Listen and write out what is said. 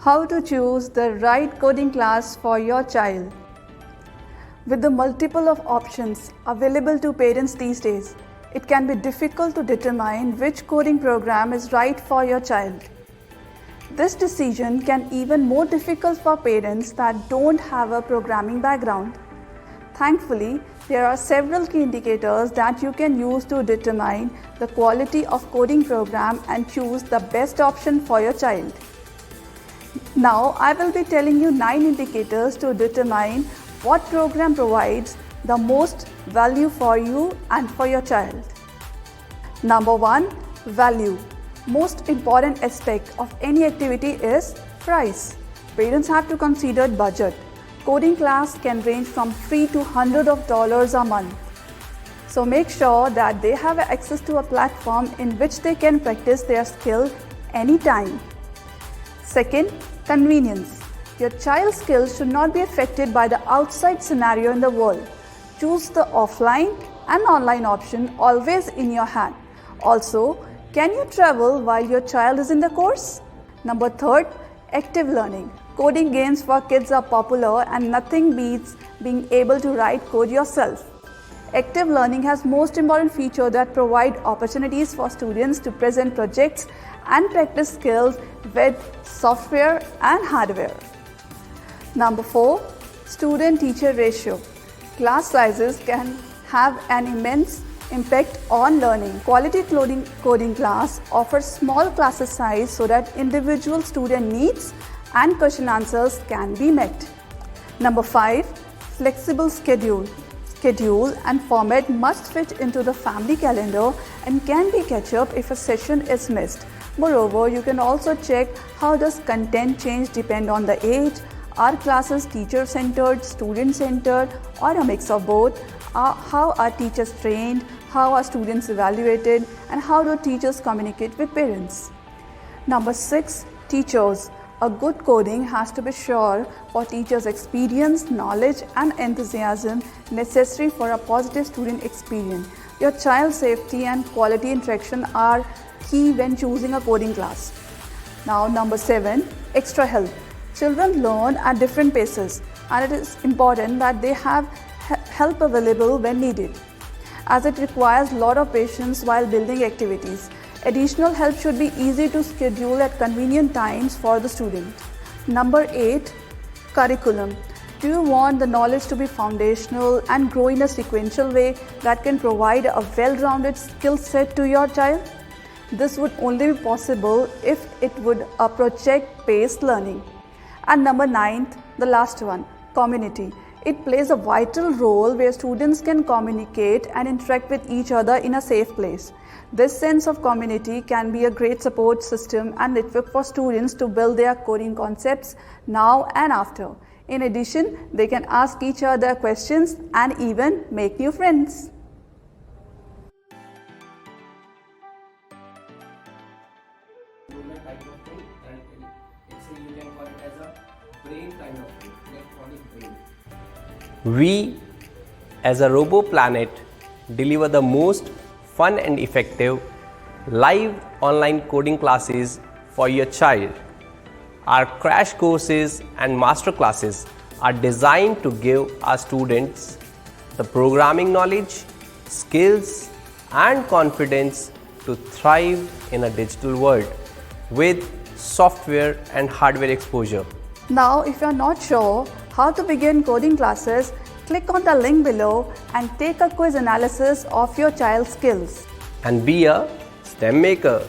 How to choose the right coding class for your child. With the multiple of options available to parents these days, it can be difficult to determine which coding program is right for your child. This decision can even more difficult for parents that don't have a programming background. Thankfully, there are several key indicators that you can use to determine the quality of coding program and choose the best option for your child. Now, I will be telling you 9 indicators to determine what program provides the most value for you and for your child. Number 1. Value. Most important aspect of any activity is price. Parents have to consider budget. Coding class can range from $3 to $100 a month. So make sure that they have access to a platform in which they can practice their skill anytime. Second, convenience. Your child's skills should not be affected by the outside scenario in the world. Choose the offline and online option always in your hand. Also, can you travel while your child is in the course? Number 3, active learning. Coding games for kids are popular and nothing beats being able to write code yourself. Active learning has most important feature that provide opportunities for students to present projects and practice skills with software and hardware. Number 4, student-teacher ratio. Class sizes can have an immense impact on learning. Quality coding class offers small classes size so that individual student needs and question answers can be met. Number 5, flexible schedule. Schedule and format must fit into the family calendar and can be catch up if a session is missed. Moreover, you can also check how does content change depend on the age. Are classes teacher-centered, student-centered, or a mix of both? How are teachers trained? How are students evaluated? And how do teachers communicate with parents? Number 6, teachers. A good coding has to be sure for teachers' experience, knowledge, and enthusiasm necessary for a positive student experience. Your child's safety and quality interaction are key when choosing a coding class. Now, number 7, extra help. Children learn at different paces, and it is important that they have help available when needed, as it requires a lot of patience while building activities. Additional help should be easy to schedule at convenient times for the student. Number 8, curriculum. Do you want the knowledge to be foundational and grow in a sequential way that can provide a well-rounded skill set to your child? This would only be possible if it would a project-based learning. And number 9, the last one, community. It plays a vital role where students can communicate and interact with each other in a safe place. This sense of community can be a great support system and network for students to build their coding concepts now and after. In addition, they can ask each other questions and even make new friends. Type of thing, and it's a, you can call it as a brain kind of thing, electronic brain. We as a RoboPlanet deliver the most fun and effective live online coding classes for your child. Our crash courses and master classes are designed to give our students the programming knowledge, skills and confidence to thrive in a digital world with software and hardware exposure. Now, if you are not sure how to begin coding classes, click on the link below and take a quiz analysis of your child's skills. And be a STEM maker.